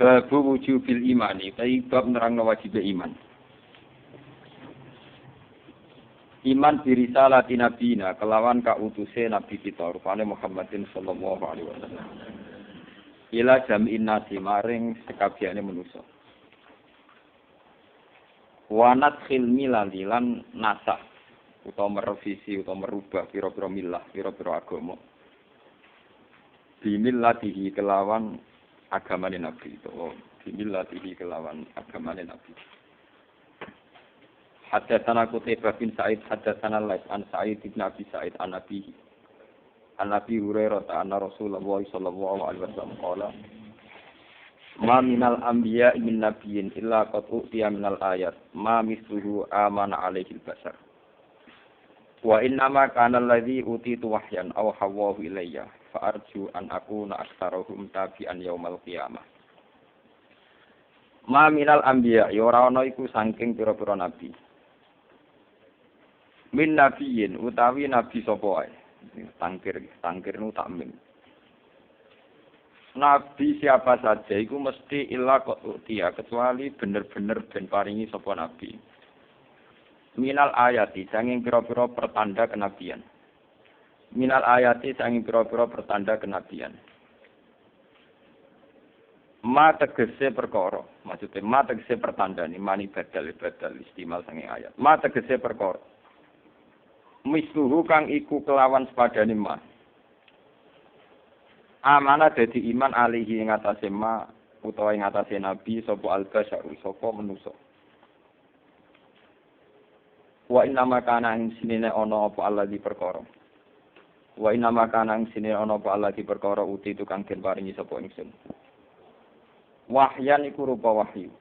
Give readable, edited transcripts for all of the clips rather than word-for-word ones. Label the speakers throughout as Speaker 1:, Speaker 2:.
Speaker 1: Babu wujubil imani, tapi bab nerangno wajib iman. Iman birisalati nabiyina kelawan kautuse nabi kita rupane Muhammadin sallallahu alaihi wasallam. Ila jam'in nasi maring sekabiane manusa. Wanat khilmi lan nasah utawa merevisi utawa merubah pira-pira milah, pira-pira agama. Bimillatihi kelawan agamane nabi itu. Bimillatihi kelawan agamane nabi. Haddatsana Qutaibah bin Sa'id haddatsana Lais an Sa'id bin Abi Sa'id an Nabi Hurairah anna Rasulullah sallallahu alaihi wasallam qala ma minal anbiya min nabiyyin illa qad utiya minal ayat ma mithluhu amana alaihi al-bashar wa inna ma kana alladhi utitu wahyan aw hawahu ilayya fa arju an akuna aktsarahum tabi'an yaumal qiyamah. Ma minal anbiya ya ora ana iku saking pira-pira nabi min nabiyin utawi nabi sapa wae tangkir nu takmin nabi siapa saja iku mesti illa dia kecuali bener-bener ben paringi sapa nabi minal ayati sanging pira-pira pertanda kenabian minal ayati sanging pira-pira pertanda kenabian ma tegese perkara maksudnya ma tegese pertanda ni mani badal istimal sanging ayat ma tegese perkara misluhu kang iku kelawan sepadane ma amanah dadi iman alihi ing atase ma utawa ing atase nabi sapa al-basyar sapa manusa wa inna ma kana ing sinene ana apa Allah di perkara wa inna ma kana ing sinene ana apa Allah di perkara uti tukang den paringi sapa ingsun wahyan iku rupa wahyu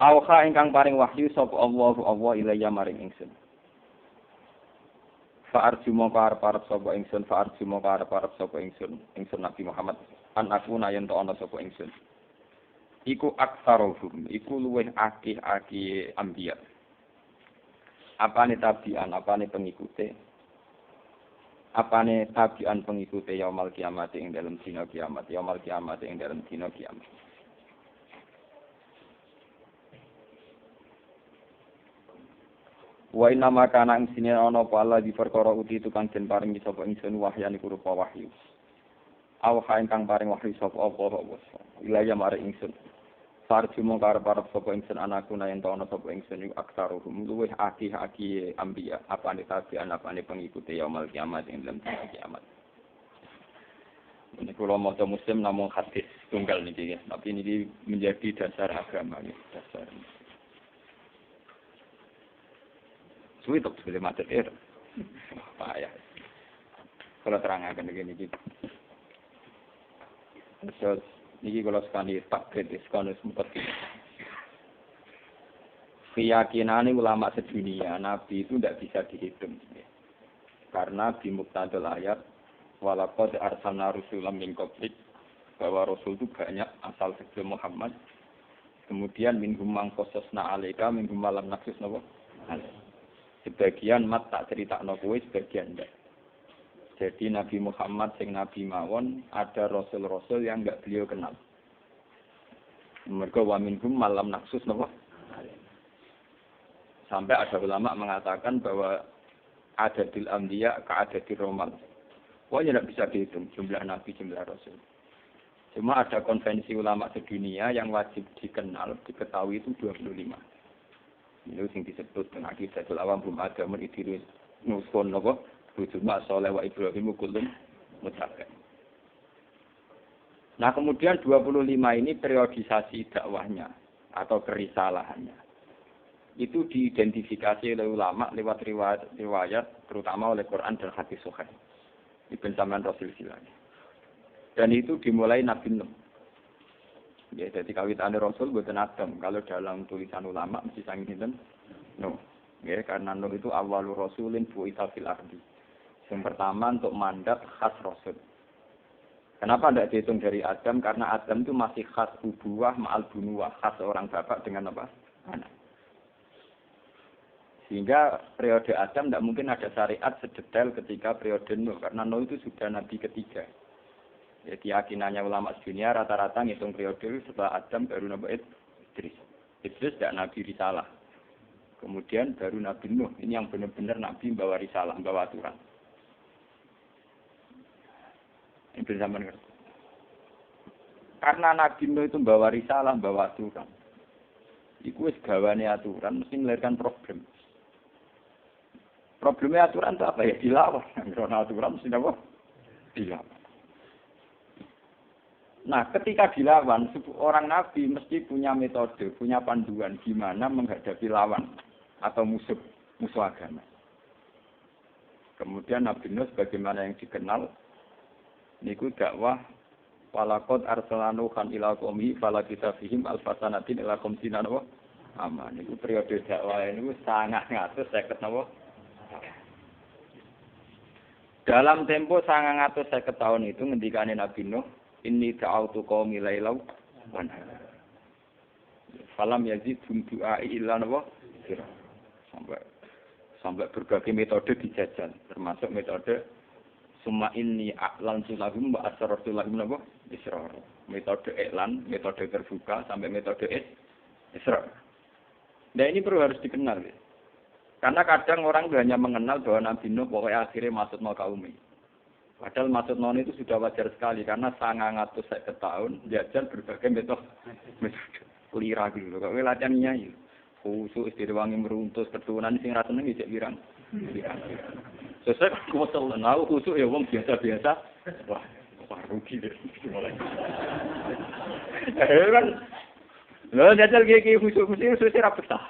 Speaker 1: awha ingkang paring wahyu sapa Allah ilayya maring ingsun fa'arju mongko arep sapa ingsun fa'arju mongko arep sapa ingsun Nabi Muhammad an aku nayen to ana sapa ingsun iku aktsaruhum iku luweh akeh anbiya apane tabi'an apane pengikute yaumul kiamat ing dalem dina kiamat yaumul kiamat ing dalem dina kiamat. Wa inna ma kana ing sine ana apa Allah di perkara uti tukang den paringi sapa ingsun wahyan iku rupa wahyu. Aw ingkang paring wahyu sapa apa ilaya mare ingsun. Farju mung karep sapa ingsun anakku yen to ana sapa ingsun iku aksaruhum luweh akeh anbiya apane tabi'an apane pengikute yaumul kiamat ing dalem kiamat. Ini kalau mau muslim namun hadis tunggal niki, tapi ini menjadi dasar agama ya, dasar. Suwi tok sebelum macet air. Payah. Kalau terangkan begini gitu. Terus ini kalau sekali takdir sekali sempat. Keyakinan ulama sedunia Nabi itu tidak bisa dihitung. Karena di muqtadal ayat walaqad arsalna rusulan min qablik bahwa rasul itu banyak asal sebelum Muhammad. Kemudian minhum man qasasna 'alaika minhum lam naqsus napa? Sebagian mat tak critakno kowe, sebagian ndak. Jadi Nabi Muhammad sing nabi mawon ada rasul-rasul yang enggak beliau kenal. Mergo wa minhum malam naksus napa? Sampai ada ulama mengatakan bahwa adadil anbiya ka adadil romal. Pokoknya tidak bisa dihitung jumlah nabi, jumlah rasul. Cuma ada konvensi ulama sedunia yang wajib dikenal, diketahui itu 25. Ini yang disebut dengan akidatul awam belum ada menidiri nusun apa wujudna soleh wa Ibrahim kullum mutaqin. Nah kemudian 25 ini periodisasi dakwahnya atau kerisalahannya itu diidentifikasi oleh ulama lewat riwayat terutama oleh Quran dan hadis sahih Ibn Zaman Rasul silanya. Dan itu dimulai Nabi Nuh. Ya, jadi kawitannya Rasul buatan Adam. Kalau dalam tulisan ulama mesti sangat hinten Nuh. Ya, karena Nuh itu awalul Rasulin bu'itsa fil ardi. Yang pertama untuk mandat khas Rasul. Kenapa tidak dihitung dari Adam? Karena Adam itu masih khas ubuwah ma'al bunuwah, khas orang bapak dengan apa? Anak. Sehingga periode Adam tidak mungkin ada syariat sedetail ketika periode Nuh, karena Nuh itu sudah nabi ketiga. Ya, keyakinannya ulama dunia rata-rata ngitung periode setelah Adam baru Nabi Idris. Idris tidak Nabi risalah. Kemudian baru Nabi Nuh. Ini yang benar-benar Nabi membawa risalah, membawa aturan. Ini bersama ngerti. Karena Nabi Nuh itu membawa risalah, membawa aturan. Iku wis gawane aturan mesti melahirkan problem. Problemnya aturan itu apa ya? Dilawan. Karena aturan mesti apa? Dilawan. Nah, ketika dilawan, orang Nabi mesti punya metode, punya panduan gimana menghadapi lawan atau musuh agama. Kemudian Nabi Nuh sebagaimana yang dikenal, niku dakwah walaqad arsalna kan ila qaumi fala kita fihim alfasanatin ila qomsina napa aman. Niku periode dakwah niku sangat ngatus 50 napa. Dalam tempo 950 tahun itu ngendikane Nabi Nuh, inni ta'autu qaumi lailau wa nahar. Falam yazidhum du'ai illa napa? Sampai berbagai metode dijajal, termasuk metode summa inni a'lan sulahum wa asrartu lahum napa? Israr. Metode iklan, metode terbuka sampai metode israr. Nah ini perlu harus dikenal ya. Karena kadang orang hanya mengenal bahwa Nabi Nuh pokoknya akhirnya maksud mau kaum ini. Padahal maksud non itu sudah wajar sekali karena 950 tahun jajal berbagai metode lira gitu. Kalau latihan nyai, khusus direwangi meruntus keturunan sing ra seneng ijek pirang. Sesuk kuwasal nau khusus ya wong biasa-biasa. Wah rugi deh. Kan lho jajal iki khusus ra betah.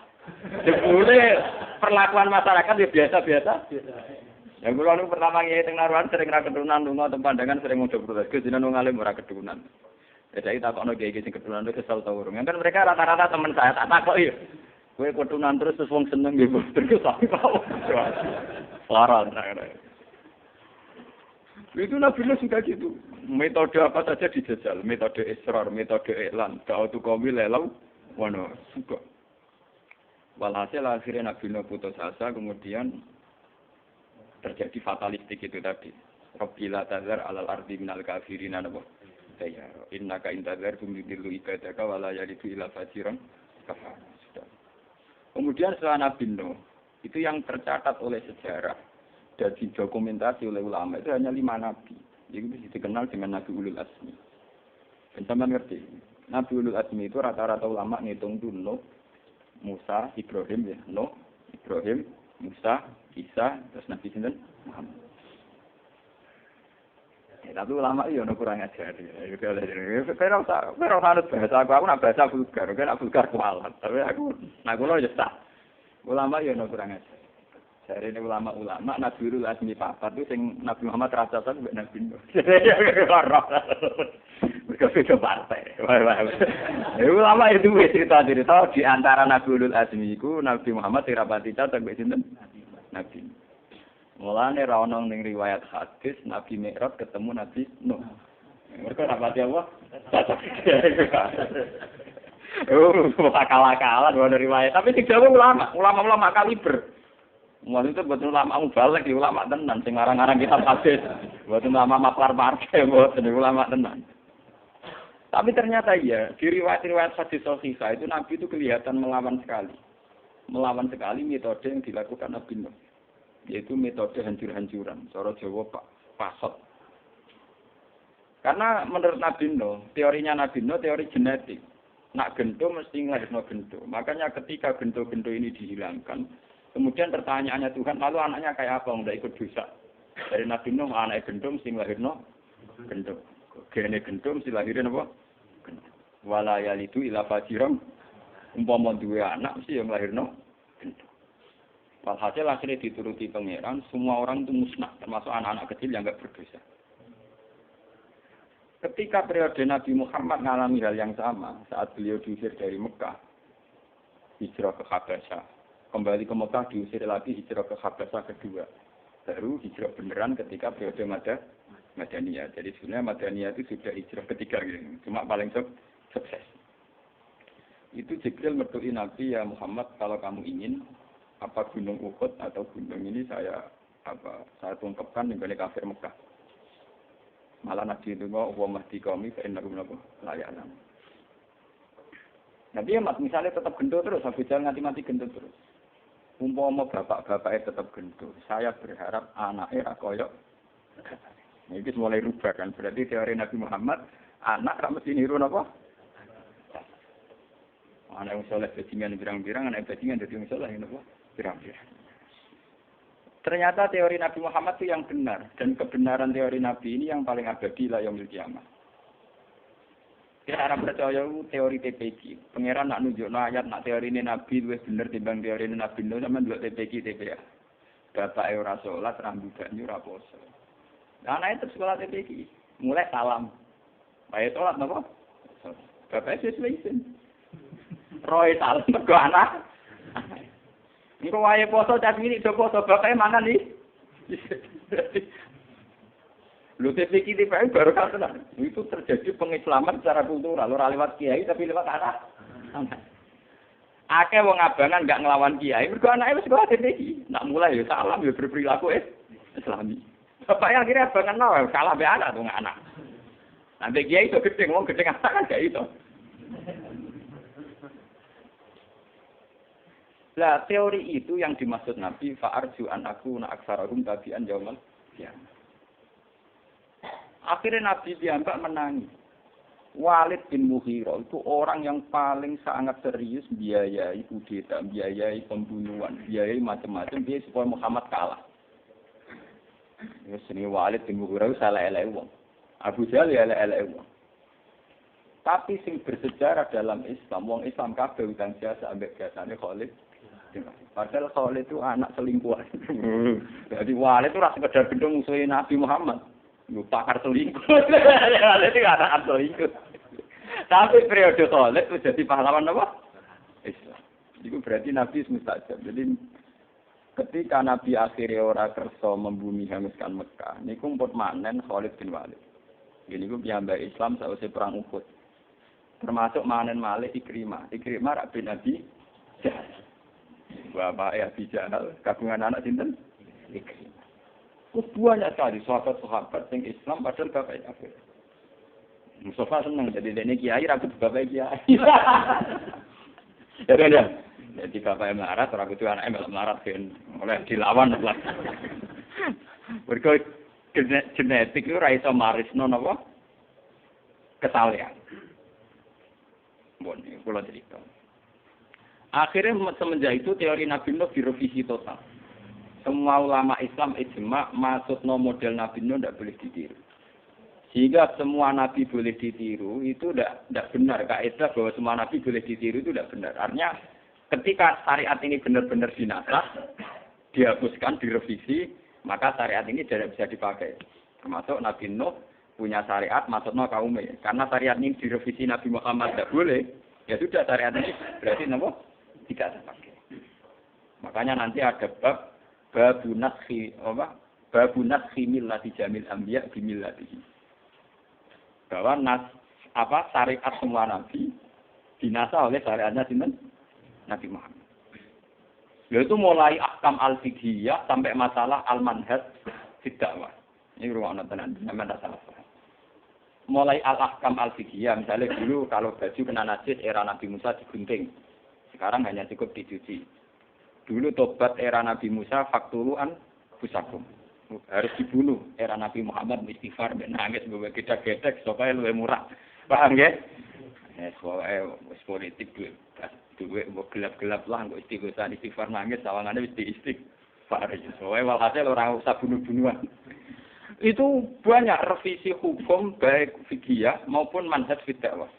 Speaker 1: Jebule perlakuan masyarakat ya biasa-biasa. Ya kula nu pertama nggih teng Naruan sering ra keturunan lunga teng pandangan sering mudah protes. Jenengan wong alim ora keturunan. Ya saiki takokno kiai sing keturunan itu kesel ta urung. Kan mereka rata-rata teman saya tak takoki. Kowe keturunan terus wong seneng nggih terus aku kok. Larang ta. Itu Nabi Nuh sudah gitu. Metode apa saja dijajal. Metode israr, metode iklan. Da'utu qaumi lelau wono suka. Walhasil akhirnya Nabi Nuh putus asa, kemudian terjadi fatalistik itu tadi. Rabbila tazar alal ardi minal kafirina nabo. Ya, innaka intazar tumidillu ibadaka wala yalidu ila fajiran kafar. Kemudian setelah Nabi Nuh, itu yang tercatat oleh sejarah dan didokumentasi oleh ulama itu hanya 5 nabi. Itu dikenal dengan Nabi Ulul Azmi. Dan sampean ngerti, Nabi Ulul Azmi itu rata-rata ulama ngitung dulu Nuh, Musa, Ibrahim ya, Nuh, Ibrahim, Musa, Isa, terus Nabi sinten Muhammad. Ya, tapi ulama itu ono kurang ajar ya. Pero harus bahasa aku nak bahasa vulgar, kan nak vulgar kualat. Tapi aku nak kula ya tak. Ulama itu ono kurang ajar. Jare ini ulama Nabi Ulul Azmi papat itu sing Nabi Muhammad rasa-rasa mbek Nabi Nuh. Beda partai. Ya ulama itu cerita di antara Nabi Ulul Azmi iku Nabi Muhammad dirapati catet mbek sinten? Nabi. Mulane ra ono ning riwayat hadis Nabi Mi'raj ketemu Nabi Nuh. Mereka rapati apa? Catet. Akal-akalan ono riwayat, tapi sing jawab ulama kaliber. Maksudnya betul ulama balik di ulama tenan, sing ngarang-ngarang kitab hadis. Betul ulama maklar partai, betul ulama tenan. Tapi ternyata iya, di riwayat-riwayat hadis sahih itu Nabi itu kelihatan melawan sekali metode yang dilakukan Nabi Nuh, yaitu metode hancur-hancuran. Cara Jawa pasot. Karena menurut Nabi Nuh, teorinya Nabi Nuh teori genetik. Nak gento mesti ngelahirno gento. Makanya ketika gento-gento ini dihilangkan, kemudian pertanyaannya Tuhan, lalu anaknya kayak apa? Nggak ikut dosa. Dari Nabi Nuh, anaknya gendong, mesti lahirno gendong. Gene gendong, mesti lahirin apa? Gendong. Wala yalidu ila fajiram. Umpama duwe anak, mesti yang lahirno gendong. Walhasil akhirnya dituruti pangeran, semua orang itu musnah, termasuk anak-anak kecil yang nggak berdosa. Ketika periode Nabi Muhammad mengalami hal yang sama, saat beliau diusir dari Mekah, hijrah ke Habasyah. Kembali ke Mekah diusir lagi hijrah ke Habasyah kedua. Baru hijrah beneran ketika periode Madaniyah. Jadi sebenarnya Madaniyah itu sudah hijrah ketiga gitu. Cuma paling sukses. Itu Jibril mertui Nabi, ya Muhammad, kalau kamu ingin apa gunung Uhud atau gunung ini saya tungkapkan dengan kafir Mekah. Malah Nabi itu mau wa mahdi qaumi fa innakum layanan. Nabi Muhammad misalnya tetap gendut terus, Abu Jahal nganti-mati gendut terus. Umpama bapak-bapaknya tetap gendut, saya berharap anaknya ra koyo. Ini mulai rubah kan, berarti teori Nabi Muhammad, anak ra mesti niru napa? Anak yang soleh bajingan birang-birang, anak bajingan jadi yang soleh napa? Birang-birang. Ternyata teori Nabi Muhammad itu yang benar, dan kebenaran teori Nabi ini yang paling abadi lah yaumil kiamah. Kita orang percaya teori TPG. Pangeran nak nunjukno ayat nak teori ini Nabi luwih bener timbang teori ini Nabi Nuh sampean ndelok TPG TPA. Bapak ora salat, rambutane ora poso. Lah anake tetep sekolah TPG, mulai salam. Bae salat napa? Bapak sesuai isin. Roy salam mergo anak. Engko wae poso cah cilik do poso bapake mangan iki. Lu TPG TPA baru kata itu terjadi pengislaman secara kultural, ora lewat kiai tapi lewat anak. Akeh wong abangan enggak ngelawan kiai, mergo anake wis sekolah TPG. Nak mulai ya salam ya berperilaku Islami. Bapaknya akhirnya abangan nawa, kalah be anak tuh anak. Nanti kiai itu gede, wong gede anak kan gak itu. Lah teori itu yang dimaksud Nabi fa'arju an aku na aksararum tabi'an yaumal qiyamah. Akhirnya Nabi dianggap menangis. Walid bin Mughirah itu orang yang paling sangat serius biayai kudeta, biayai pembunuhan, biayai macam-macam dia supaya Muhammad kalah. Ya sini Walid bin Mughirah salah elek wong. Abu Jahal ya elek wong. Tapi sing bersejarah dalam Islam, wong Islam kabeh utang jasa ambek jasane Khalid. Padahal Khalid itu anak selingkuhan. Jadi Walid itu rasa sekedar gendong musuhin Nabi Muhammad. Pakar selingkuh. Itu anak selingkuh. Tapi periode Khalid itu jadi pahlawan apa? Islam. Itu berarti Nabi mustajab. Jadi ketika Nabi akhirnya ora kersa membumi hanguskan Mekah, niku mpun manen Khalid bin Walid. Gini ku piyambak Islam sausé perang Uhud. Termasuk manen malih Ikrimah. Ikrimah rak bin Nabi Jahal. Bapak Abi Jahal kagungan anak sinten? Ikrimah. Banyak sekali sahabat-sahabat yang Islam padahal bapak kafir. Mustafa senang jadi dene kiai ra kudu bapak kiai. Ya kan ya. Jadi bapak melarat ora kudu anake melarat kan oleh dilawan lah. Mergo genetik itu ra iso marisno napa? Kesalehan. Bon, kula cerita. Akhirnya semenjak itu teori Nabi Nuh direvisi total. Semua ulama Islam ijma maksudnya model Nabi Nuh tidak boleh ditiru. Sehingga semua Nabi boleh ditiru itu tidak benar. Kaidah bahwa semua Nabi boleh ditiru itu tidak benar. Artinya ketika syariat ini benar-benar dinasah, dihapuskan, direvisi, maka syariat ini tidak bisa dipakai. Termasuk Nabi Nuh punya syariat maksudnya kaumnya. Karena syariat ini direvisi Nabi Muhammad tidak boleh, ya sudah syariat ini berarti tidak terpakai. Makanya nanti ada babu naskhi millati jamil anbiya bi millatihi. Bahwa syariat semua nabi dinasah oleh syariatnya sinten? Nabi Muhammad. Yaitu mulai ahkam al-fiqhiyah sampai masalah al-manhaj fi dakwah. Ini ruang tenan, sampeyan salah. Mulai al-ahkam al-fiqhiyah, misalnya dulu kalau baju kena najis era Nabi Musa digunting. Sekarang hanya cukup dicuci. Dulu tobat era Nabi Musa faktuluan fusakum. Harus dibunuh. Era Nabi Muhammad istighfar nangis bawa gedek-gedek supaya lebih murah. Paham ya? Soalnya politik duit gelap-gelap lah kok istighfar nangis sawangane wis istighfar. Soalnya walhasil orang usah bunuh-bunuhan. Itu banyak revisi hukum baik fikih maupun manhaj dakwah.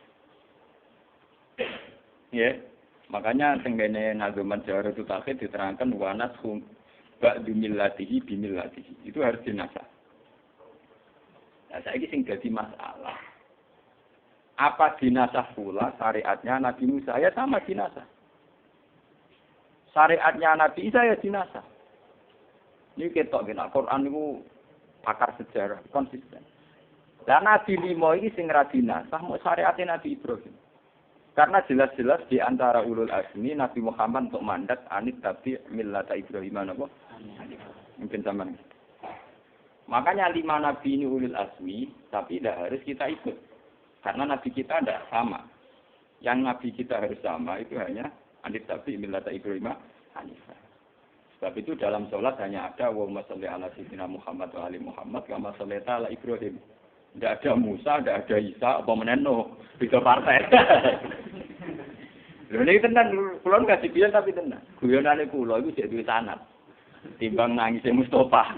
Speaker 1: Ya. Makanya tenggene nazuman Jawharatul Tauhid diterangkan wanas ba'du millatihi bimillatihi. Itu harus dinasah. Nah, saiki sing dadi masalah. Apa dinasah pula syariatnya Nabi Musa? Ya sama dinasah. Syariatnya Nabi Isa ya dinasah. Ini ketok kena Quran niku pakar sejarah konsisten. Lah Nabi limo iki sing ra dinasah mau syariatnya Nabi Ibrahim. Karena jelas-jelas di antara ulul azmi Nabi Muhammad untuk mandat anit tapi millata Ibrahim apa? Mungkin zaman. Makanya 5 nabi ini ulil azmi, tapi tidak harus kita ikut. Karena nabi kita tidak sama. Yang nabi kita harus sama itu hanya anit tabi millata Ibrahim Hanifah. Sebab itu dalam sholat hanya ada wa sholli ala sayyidina Muhammad wa ali Muhammad kama shallaita ala Ibrahim. Tidak ada Musa, tidak ada Isa, apa meneno, bisa partai. Ini tenan, kula nggak dibilang tapi tenan. Guyonane kula itu jadi sanad. Timbang nangisnya Mustafa.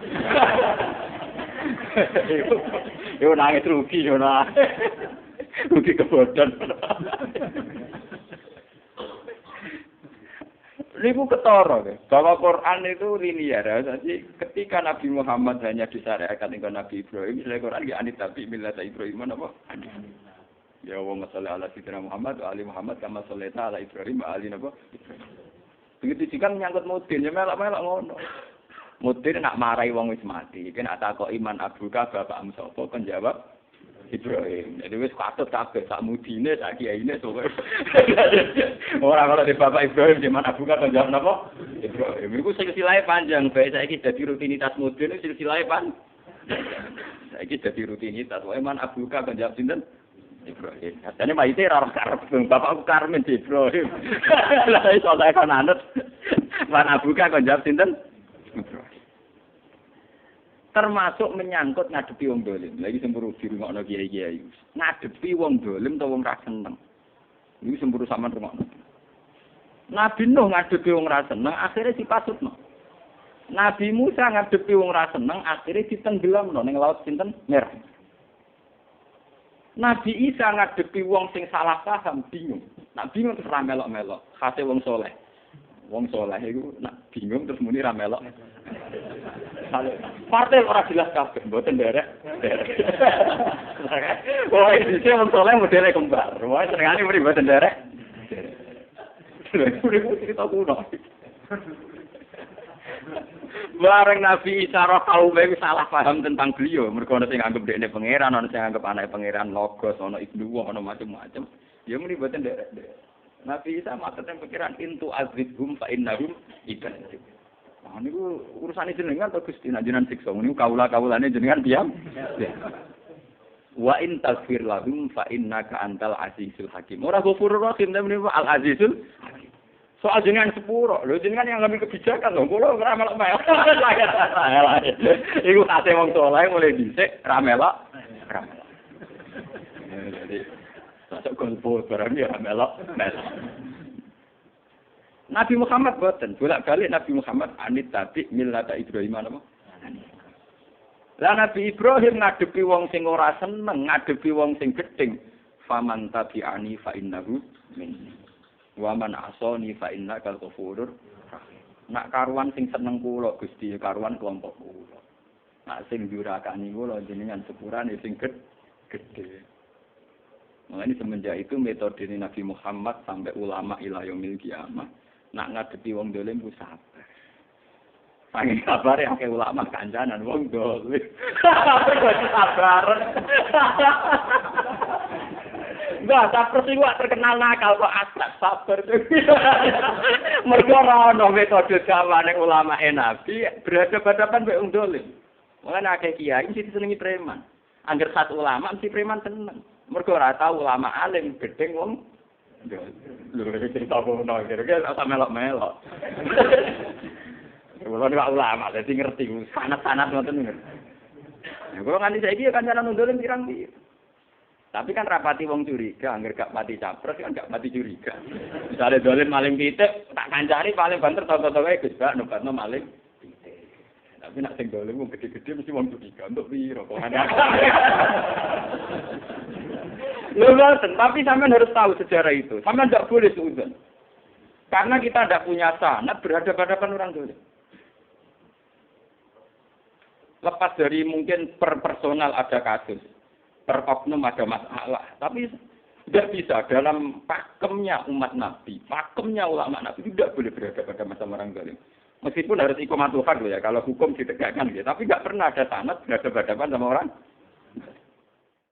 Speaker 1: Yo nangis rugi yo nah. Rugi kebodohan. Ribu ketara bahwa Quran itu linear. Jadi ketika Nabi Muhammad hanya disyariatkan dengan Nabi Ibrahim, misalnya Quran ya anit tapi millata Ibrahim apa? Ya wa sallallahu ala sayyidina Muhammad wa ali Muhammad kama shallaita ala Ibrahim wa ali napa? Begitu juga menyangkut mudin, ya melak-melak ngono. Mudin nak marahi wong wis mati, iki nak takok iman abuka bapakmu sapa kan jawab Ibrahim. Jadi wis katut kabeh sak mudine sak kiyaine sok. Ora karo di bapak Ibrahim di mana abuka kan jawab napa? Ibrahim. Iku silsilahe panjang, bae saiki dadi rutinitas mudin silsilahe panjang. Saiki dadi rutinitas, wae man abuka kan jawab sinten? Ibrahim. Katanya maite ora karep bapakku Karmen di Ibrahim. Lah iso tak kon anut. Lan abuka kon jawab sinten? Ibrahim. Termasuk menyangkut ngadepi wong dolim. Lagi semburu di rungokno kiai-kiai. Ngadepi wong dolim utawa wong ra seneng. Iki semburu sampean rungokno. Nabi Nuh ngadepi wong ra seneng, akhire dipasutno. Nabi Musa ngadepi wong ra seneng, akhire ditenggelamno ning laut sinten? Merah. Nabi Isa ngadepi wong sing salah paham bingung. Nak bingung terus ra melok-melok. Khase wong soleh. Wong soleh iku nak bingung terus muni ra melok. Partai ora jelas kabeh, mboten derek. Wah, iki wong soleh modele kembar. Wah, senengane mrene mboten derek. Kuwi cerita kuno. Bareng Nabi Isa roh kaum salah paham tentang beliau. Mergo ana sing anggap dekne pangeran, ana sing anggap anake pangeran logos, ana ibnu, ana macam-macam. Ya muni mboten derek. Nabi Isa maksudnya pikiran intu azibhum fa innahum ibadah. Nah niku urusane jenengan to Gusti jenengan siksa. Niku kaula-kaulane jenengan diam. Wa in taghfir lahum fa innaka antal azizul hakim. Ora ghafurur rahim tapi al azizul hakim. Soal jenengan sepuro, lho jenengan yang ngambil kebijakan lho, kula ora melok-melok. Iku ate wong saleh mulai dhisik ra melok. Jadi sok golpo barang ya ra melok. Nabi Muhammad boten, bolak-balik Nabi Muhammad anit tabi millata Ibrahim apa? Lah Nabi Ibrahim ngadepi wong sing ora seneng, ngadepi wong sing gedeng, faman tabi'ani fa innahu minni. Wa man asani fa innaka ghafurur rahim. Nak karuan sing seneng kula Gusti, karuan kelompok kula. Nak sing durakani kula jenengan sepurane sing gedhe. Makanya semenjak itu metode Nabi Muhammad sampai ulama ila yaumil qiyamah. Nak ngadepi wong dolim ku sabar. Saking sabar ya ke ulama kancanan wong dolim. Sabar. Enggak, sabar sing terkenal nakal kok asal sabar. Mergo ora ono metode gawane ulama Nabi berhadapan-hadapan mek wong dolim. Mulane akeh kiai sing senengi preman. Angger satu ulama mesti preman seneng. Mergo ora tau ulama alim gedeng wong lho cerita ngono kira-kira ora melok-melok. Kulo nek ulama dadi ngerti sanad-sanad ngoten niku. Ya kulo nganti saiki kan jalan ndolen pirang-pirang. Tapi kan rapati wong curiga, angger gak mati capres kan gak mati curiga. Misale dolen maling pitik, tak kancani paling banter tonton-tonton wae Gus Bak nobatno maling pitik. Tapi nek sing dolen wong gede-gede mesti wong curiga untuk piro kok ana. Tapi sampean harus tahu sejarah itu. Sampean tidak boleh seuzon. Karena kita tidak punya sanad berhadapan-hadapan orang dolim. Lepas dari mungkin per personal ada kasus. Per oknum ada masalah, tapi tidak bisa dalam pakemnya umat Nabi, pakemnya ulama Nabi tidak boleh berhadapan sama orang zalim. Meskipun harus ikomatul haq ya, kalau hukum ditegakkan ya, tapi tidak pernah ada sanad berhadapan sama orang